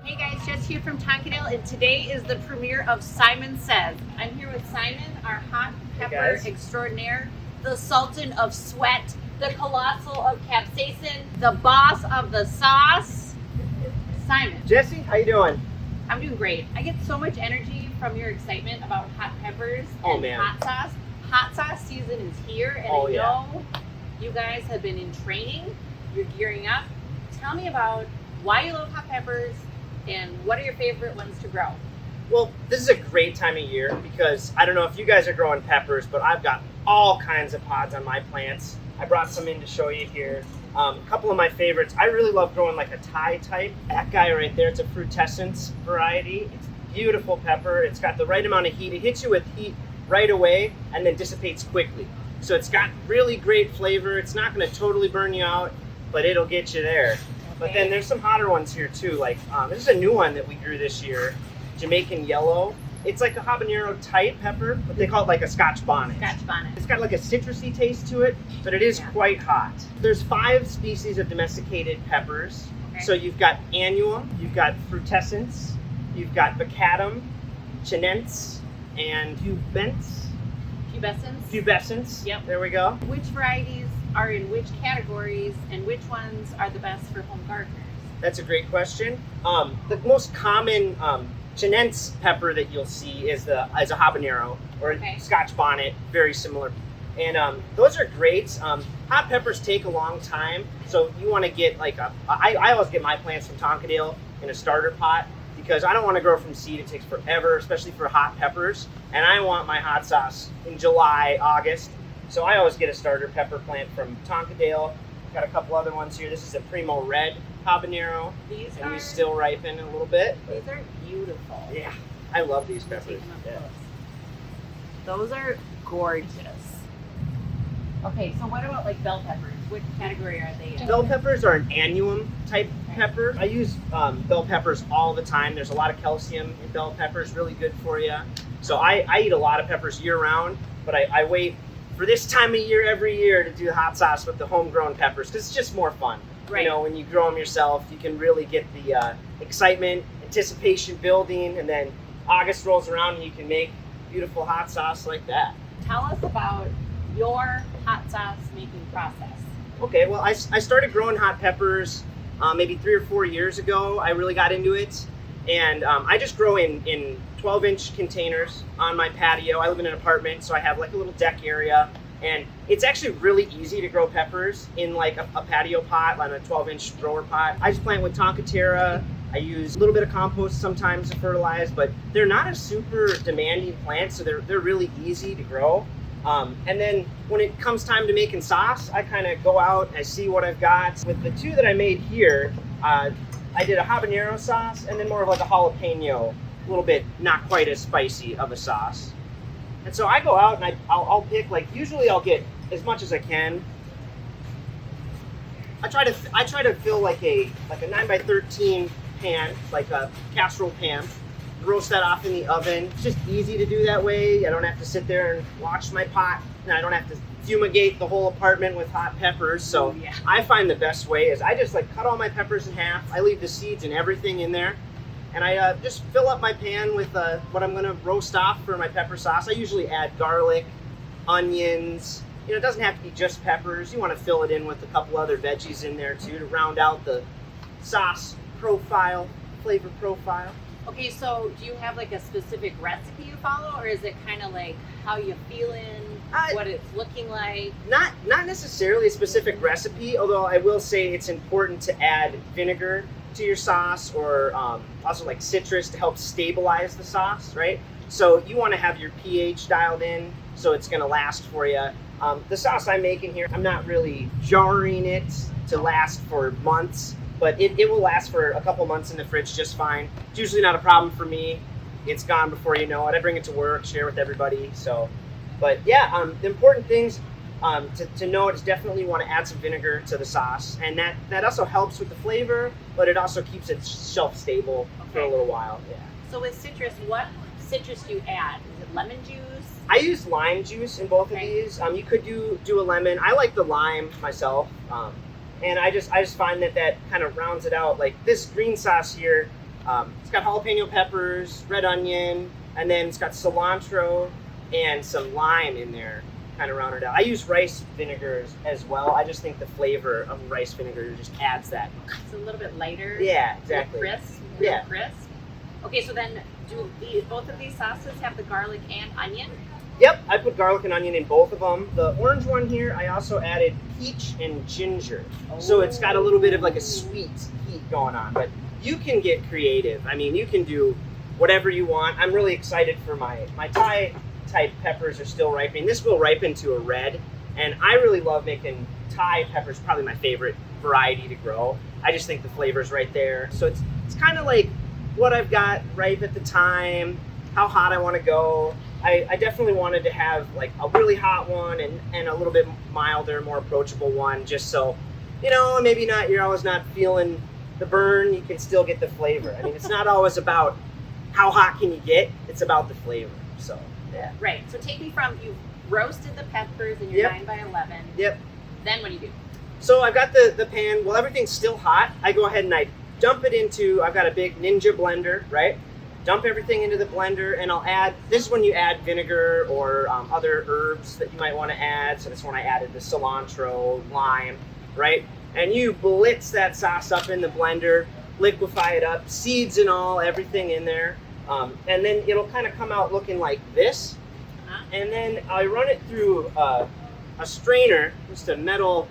Hey guys, Jess here from Tonkadale, and today is the premiere of Simon Says. I'm here with Simon, our hot pepper extraordinaire, the sultan of sweat, the colossal of capsaicin, the boss of the sauce, Simon. Jesse, how you doing? I'm doing great. I get so much energy from your excitement about hot peppers and hot sauce. Hot sauce season is here, and I know you guys have been in training. You're gearing up. Tell me about why you love hot peppers and what are your favorite ones to grow? Well, this is a great time of year because I don't know if you guys are growing peppers, but I've got all kinds of pods on my plants. I brought some in to show you here. A couple of my favorites. I really love growing like a Thai type. That guy right there, it's a frutescence variety. It's beautiful pepper. It's got the right amount of heat. It hits you with heat right away and then dissipates quickly. So it's got really great flavor. It's not going to totally burn you out, but it'll get you there. But then there's some hotter ones here too. Like this is a new one that we grew this year, Jamaican yellow. It's like a habanero type pepper, but they call it like a Scotch bonnet. Scotch bonnet. It's got like a citrusy taste to it, but it is quite hot. There's 5 species of domesticated peppers. Okay. So you've got annuum, you've got frutescence, you've got bacatum, chinense, and pubescence. Yep. There we go. Which varieties are in which categories and which ones are the best for home gardeners? That's a great question. The most common chinense pepper that you'll see is a habanero or a Scotch bonnet, very similar. And those are great. Hot peppers take a long time, so you want to get like I always get my plants from Tonkadale in a starter pot because I don't want to grow from seed. It takes forever, especially for hot peppers. And I want my hot sauce in July, August. So I always get a starter pepper plant from Tonkadale. Got a couple other ones here. This is a Primo Red habanero. These still ripen a little bit. These are beautiful. Yeah, I love these peppers. Yeah. Those are gorgeous. Okay, so what about like bell peppers? Which category are they in? Bell peppers are an annuum type pepper. I use bell peppers all the time. There's a lot of calcium in bell peppers, really good for you. So I eat a lot of peppers year round, but I wait for this time of year every year to do the hot sauce with the homegrown peppers because it's just more fun. Right. You know, when you grow them yourself, you can really get the excitement, anticipation building, and then August rolls around and you can make beautiful hot sauce like that. Tell us about your hot sauce making process. Okay, well, I started growing hot peppers maybe 3 or 4 years ago. I really got into it, and I just grow in 12-inch containers on my patio. I live in an apartment, so I have like a little deck area, and it's actually really easy to grow peppers in like a patio pot, on a 12-inch grower pot. I just plant with Tonka Terra. I use a little bit of compost sometimes to fertilize, but they're not a super demanding plant, so they're really easy to grow. And then when it comes time to making sauce, I kind of go out and I see what I've got. With the 2 that I made here, I did a habanero sauce and then more of like a jalapeno, a little bit not quite as spicy of a sauce. And so I go out and I'll pick, like, usually I'll get as much as I can. I try to fill like a 9x13 pan, like a casserole pan. Roast that off in the oven. It's just easy to do that way. I don't have to sit there and watch my pot, and I don't have to fumigate the whole apartment with hot peppers. So I find the best way is I just like cut all my peppers in half. I leave the seeds and everything in there, and I just fill up my pan with what I'm gonna roast off for my pepper sauce. I usually add garlic, onions. You know, it doesn't have to be just peppers. You want to fill it in with a couple other veggies in there too to round out the sauce profile, flavor profile. Okay, so do you have like a specific recipe you follow, or is it kind of like how you feeling, what it's looking like? Not necessarily a specific recipe, although I will say it's important to add vinegar to your sauce, or also like citrus to help stabilize the sauce, right? So you want to have your pH dialed in so it's going to last for you. The sauce I'm making here, I'm not really jarring it to last for months. But it will last for a couple months in the fridge just fine. It's usually not a problem for me. It's gone before you know it. I bring it to work, share with everybody. So, but yeah, the important things to note is definitely want to add some vinegar to the sauce, and that also helps with the flavor, but it also keeps it shelf stable for a little while. Yeah. So with citrus, what citrus do you add? Is it lemon juice? I use lime juice in both of these. You could do a lemon. I like the lime myself. And I just find that kind of rounds it out. Like this green sauce here, It's got jalapeno peppers, red onion, and then it's got cilantro and some lime in there, kind of rounded out. I use rice vinegars as well. I just think the flavor of rice vinegar just adds that. It's a little bit lighter. Yeah, exactly. Crisp. Yeah. Crisp. Okay, so then both of these sauces have the garlic and onion? Yep, I put garlic and onion in both of them. The orange one here, I also added peach and ginger. So it's got a little bit of like a sweet heat going on. But you can get creative. I mean, you can do whatever you want. I'm really excited for my Thai type peppers are still ripening. This will ripen to a red. And I really love making Thai peppers, probably my favorite variety to grow. I just think the flavor's right there. So it's kind of like what I've got ripe at the time, how hot I want to go. I definitely wanted to have like a really hot one and a little bit milder, more approachable one, just so, maybe you're always not feeling the burn, you can still get the flavor. I mean, it's not always about how hot can you get, it's about the flavor. So, yeah. Right. So take me from, you roasted the peppers in your 9x11. Yep. Then what do you do? So I've got the pan, while everything's still hot, I go ahead and I dump it into, I've got a big Ninja blender, right? Dump everything into the blender, and I'll add, this is when you add vinegar or other herbs that you might want to add. So this one I added the cilantro, lime, right? And you blitz that sauce up in the blender, liquefy it up, seeds and all, everything in there. And then it'll kind of come out looking like this. And then I run it through a strainer, just a metal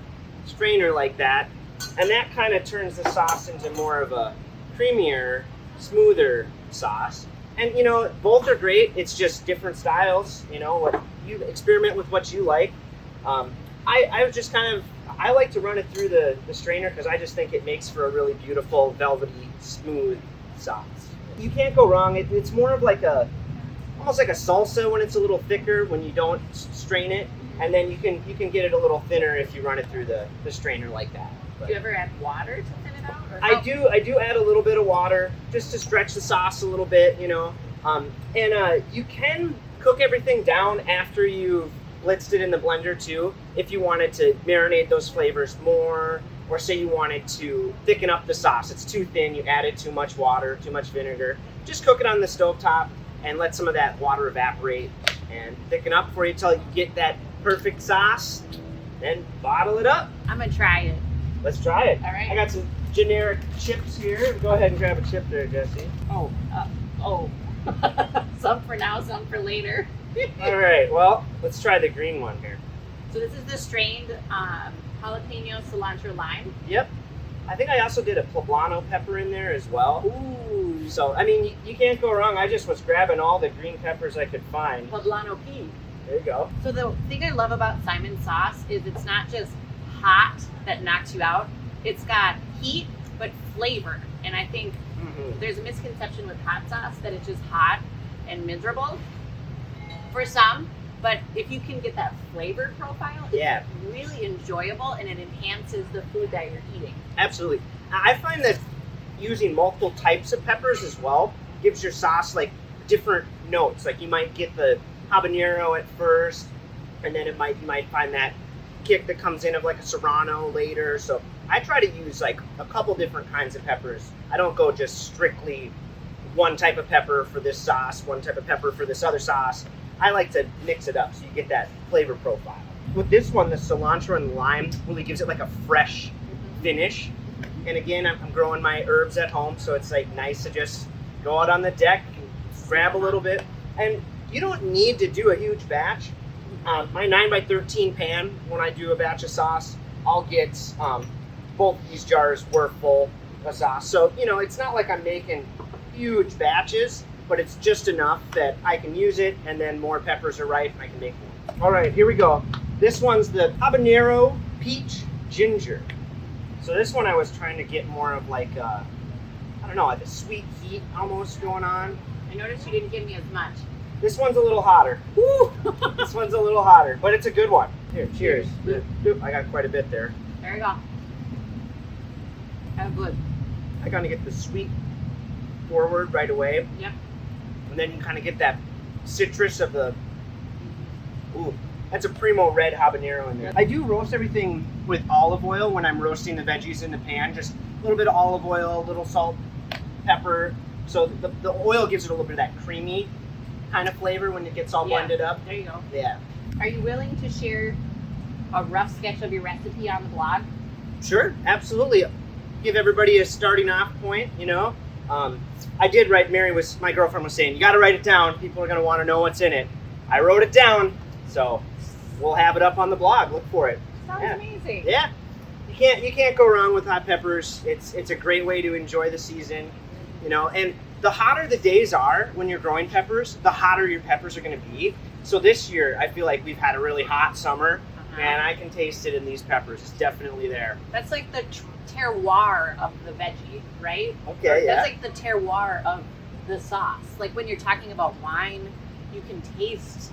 strainer like that. And that kind of turns the sauce into more of a creamier, smoother sauce. And both are great. It's just different styles. What you experiment with, what you like. I was just I like to run it through the strainer because I just think it makes for a really beautiful, velvety, smooth sauce. You can't go wrong. It's more of like almost like a salsa when it's a little thicker when you don't strain it, and then you can get it a little thinner if you run it through the strainer like that. Do you ever add water to thin it out? Or I do add a little bit of water just to stretch the sauce a little bit, and you can cook everything down after you've blitzed it in the blender too, if you wanted to marinate those flavors more, or say you wanted to thicken up the sauce. It's too thin, you added too much water, too much vinegar. Just cook it on the stovetop and let some of that water evaporate and thicken up for you until you get that perfect sauce. Then bottle it up. I'm gonna try it. Let's try it. All right. I got some generic chips here. Go ahead and grab a chip there, Jesse. Some for now, some for later. All right, well, let's try the green one here. So this is the strained jalapeno, cilantro, lime. Yep. I think I also did a poblano pepper in there as well. Ooh. So, I mean, you can't go wrong. I just was grabbing all the green peppers I could find. Poblano pea. There you go. So the thing I love about Simon's sauce is it's not just hot that knocks you out. It's got heat, but flavor. And I think there's a misconception with hot sauce that it's just hot and miserable for some. But if you can get that flavor profile, it's really enjoyable and it enhances the food that you're eating. Absolutely. I find that using multiple types of peppers as well gives your sauce like different notes. Like you might get the habanero at first, and then you might find that kick that comes in of like a serrano later. So I try to use like a couple different kinds of peppers. I don't go just strictly one type of pepper for this sauce, one type of pepper for this other sauce. I like to mix it up so you get that flavor profile. With this one, the cilantro and lime really gives it like a fresh finish. And again, I'm growing my herbs at home, so it's like nice to just go out on the deck and grab a little bit. And you don't need to do a huge batch. My 9x13 pan, when I do a batch of sauce, I'll get both these jars were full of sauce. So, it's not like I'm making huge batches, but it's just enough that I can use it, and then more peppers are ripe and I can make more. All right, here we go. This one's the habanero peach ginger. So this one I was trying to get more of like I don't know, like a sweet heat almost going on. I noticed you didn't give me as much. This one's a little hotter. Woo! This one's a little hotter, but it's a good one. Here, cheers. I got quite a bit there. There you go. That's good. I kind of get the sweet forward right away. Yep. And then you kind of get that citrus of the, that's a primo red habanero in there. I do roast everything with olive oil when I'm roasting the veggies in the pan. Just a little bit of olive oil, a little salt, pepper. So the oil gives it a little bit of that creamy kind of flavor when it gets all blended up. There you go. Yeah. Are you willing to share a rough sketch of your recipe on the blog? Sure, absolutely. Give everybody a starting off point, you know. I did write, my girlfriend was saying, you got to write it down. People are going to want to know what's in it. I wrote it down, so we'll have it up on the blog. Look for it. Sounds amazing. Yeah. You can't go wrong with hot peppers. It's a great way to enjoy the season, you know. And the hotter the days are when you're growing peppers, the hotter your peppers are going to be. So this year, I feel like we've had a really hot summer, and I can taste it in these peppers. It's definitely there. That's like the terroir of the veggie, right? Okay, That's like the terroir of the sauce. Like when you're talking about wine, you can taste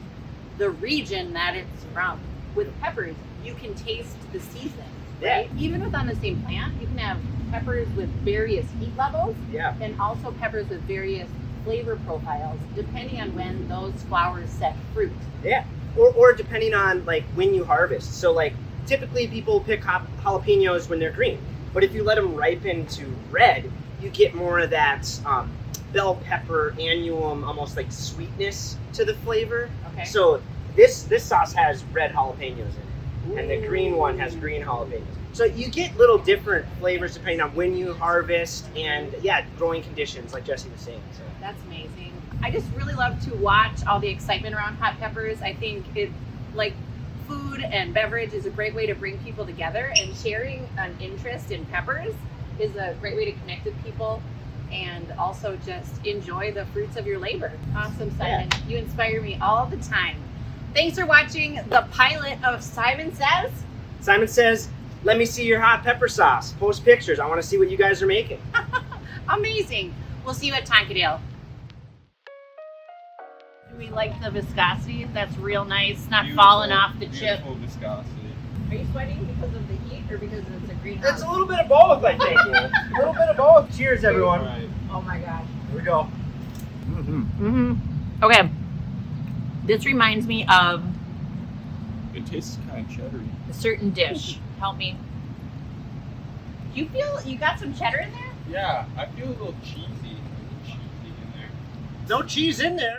the region that it's from. With peppers, you can taste the season, right? Even within the same plant, you can have peppers with various heat levels, and also peppers with various flavor profiles, depending on when those flowers set fruit. Yeah, or depending on like when you harvest. So like typically people pick jalapenos when they're green, but if you let them ripen to red, you get more of that bell pepper annuum, almost like sweetness to the flavor. Okay. So this sauce has red jalapenos in it, and the green one has green jalapenos. So you get little different flavors depending on when you harvest and growing conditions, like Jesse was saying. So. That's amazing. I just really love to watch all the excitement around hot peppers. I think it, like food and beverage, is a great way to bring people together, and sharing an interest in peppers is a great way to connect with people and also just enjoy the fruits of your labor. Awesome, Simon. Yeah. You inspire me all the time. Thanks for watching the pilot of Simon Says. Simon Says, let me see your hot pepper sauce. Post pictures. I want to see what you guys are making. Amazing. We'll see you at Tonkadale. We like the viscosity. That's real nice. Not falling off the chip. Beautiful viscosity. Are you sweating because of the heat or because it's a greenhouse? It's a little bit of both, I think. A little bit of both. Cheers, everyone. Right. Oh my gosh. Here we go. Okay. This reminds me of It tastes kind of cheddary. a certain dish. Help me. Do you feel you got some cheddar in there? Yeah, I feel a little cheesy. In there. No cheese in there.